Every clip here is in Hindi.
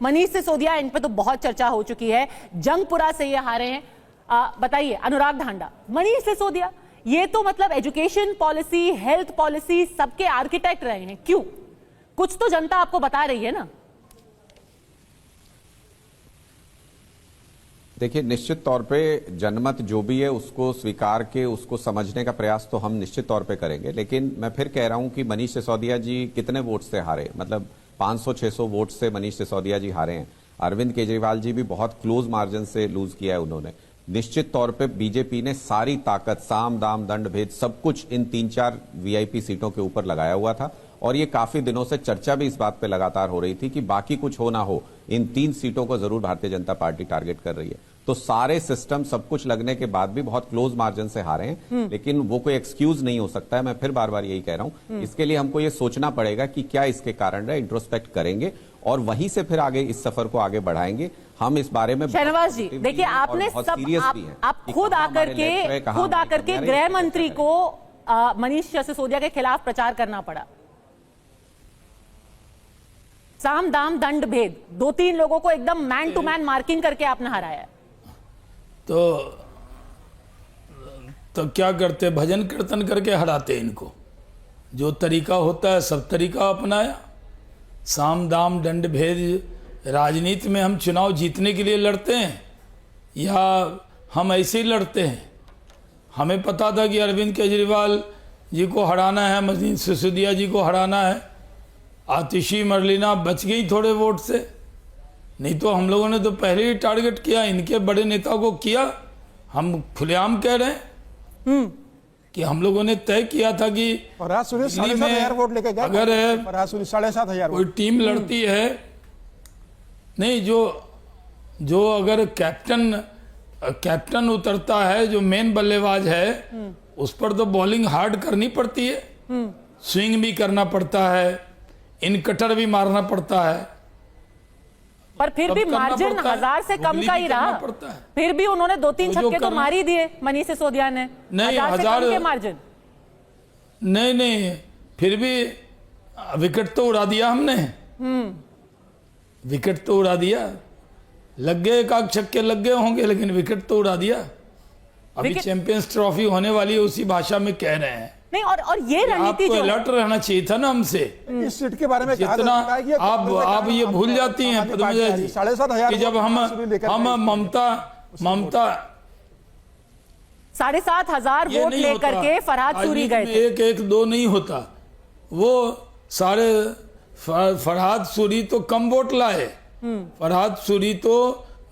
मनीष सिसोदिया, इन पे तो बहुत चर्चा हो चुकी है, जंगपुरा से ये हारे हैं। बताइए अनुराग धांडा, मनीष सिसोदिया ये तो मतलब एजुकेशन पॉलिसी, हेल्थ पॉलिसी सबके आर्किटेक्ट रहे हैं, क्यों? कुछ तो जनता आपको बता रही है ना। देखिए, निश्चित तौर पे जनमत जो भी है उसको स्वीकार के उसको समझने का प्रयास तो हम निश्चित तौर पे करेंगे, लेकिन मैं फिर कह रहा हूं कि मनीष सिसोदिया जी कितने वोट से हारे, मतलब 500-600 वोट से मनीष सिसोदिया जी हारे हैं। अरविंद केजरीवाल जी भी बहुत क्लोज मार्जिन से लूज किया है उन्होंने। निश्चित तौर पे बीजेपी ने सारी ताकत, साम दाम दंड भेद सब कुछ इन 3-4 वीआईपी सीटों के ऊपर लगाया हुआ था, और ये काफी दिनों से चर्चा भी इस बात पे लगातार हो रही थी कि बाकी कुछ हो ना हो, इन 3 सीटों को जरूर भारतीय जनता पार्टी टारगेट कर रही है। तो सारे सिस्टम सब कुछ लगने के बाद भी बहुत क्लोज मार्जिन से हारे हैं, लेकिन वो कोई एक्सक्यूज नहीं हो सकता है। मैं फिर बार बार यही कह रहा हूं, इसके लिए हमको ये सोचना पड़ेगा कि क्या इसके कारण है, इंट्रोस्पेक्ट करेंगे और वहीं से फिर आगे इस सफर को आगे बढ़ाएंगे। हम इस बारे में शहनवाज जी देखिए, आपने सब आप खुद आकर के गृह मंत्री को मनीष सिसोदिया के खिलाफ प्रचार करना पड़ा। साम दाम दंड भेद, 2-3 लोगों को एकदम मैन टू मैन मार्किंग करके आपने हराया। तो क्या करते, भजन कीर्तन करके हराते इनको। जो तरीका होता है सब तरीका अपनाया। साम दाम दंड भेद, राजनीति में हम चुनाव जीतने के लिए लड़ते हैं या हम ऐसे ही लड़ते हैं? हमें पता था कि अरविंद केजरीवाल जी को हराना है, मनीष सिसोदिया जी को हराना है। आतिशी मरलीना बच गई थोड़े वोट से, नहीं तो हम लोगों ने तो पहले ही टारगेट किया, इनके बड़े नेता को किया। हम खुलेआम कह रहे हैं कि हम लोगों ने तय किया था कि दिल्ली में वोट लेके गए, अगर 7,500 कोई टीम लड़ती है, नहीं जो अगर कैप्टन उतरता है, जो मेन बल्लेबाज है, उस पर तो बॉलिंग हार्ड करनी पड़ती है, स्विंग भी करना पड़ता है, इन कटर भी मारना पड़ता है। पर फिर भी मार्जिन 1000 से कम का ही रहा। फिर भी उन्होंने 2-3 छक्के तो मार ही दिए मनीष सिसोदिया ने। नहीं, 1000 के मार्जिन नहीं, फिर भी विकेट तो उड़ा दिया हमने। विकेट तो उड़ा दिया, लग गए एक आध छक्के लग गए होंगे, लेकिन विकेट तो उड़ा दिया। अभी चैंपियंस ट्रॉफी होने वाली है, उसी भाषा में कह रहे हैं। नहीं, और ये रणनीति जो अलर्ट रहना चाहिए था ना हमसे। इस सीट के बारे में जितना आप ये भूल जाती हैं पद्मजा जी कि जब हम ममता 7,500 वोट लेकर के फरहाद सूरी गए थे। 1-1-2 नहीं होता, वो सारे फरहाद सूरी तो कम वोट लाए। फरहाद सूरी तो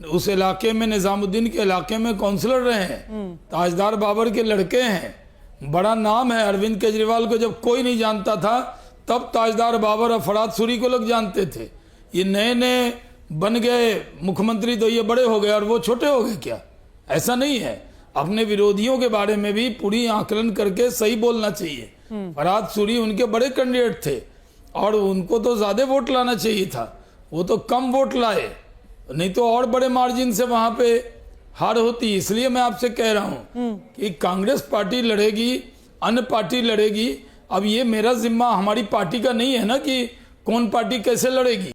उस इलाके में, निजामुद्दीन के इलाके में काउंसलर रहे हैं, ताजदार बाबर के लड़के हैं, बड़ा नाम है। अरविंद केजरीवाल को जब कोई नहीं जानता था, तब ताजदार बाबर और फरहाद सूरी को लोग जानते थे। ये नए नए बन गए मुख्यमंत्री तो ये बड़े हो गए और वो छोटे हो गए क्या? ऐसा नहीं है। अपने विरोधियों के बारे में भी पूरी आकलन करके सही बोलना चाहिए। फरहाद सूरी उनके बड़े कैंडिडेट थे और उनको तो ज्यादा वोट लाना चाहिए था, वो तो कम वोट लाए, नहीं तो और बड़े मार्जिन से वहां पे हार होती। इसलिए मैं आपसे कह रहा हूं कि कांग्रेस पार्टी लड़ेगी, अन्य पार्टी लड़ेगी। अब ये मेरा जिम्मा, हमारी पार्टी का नहीं है ना कि कौन पार्टी कैसे लड़ेगी।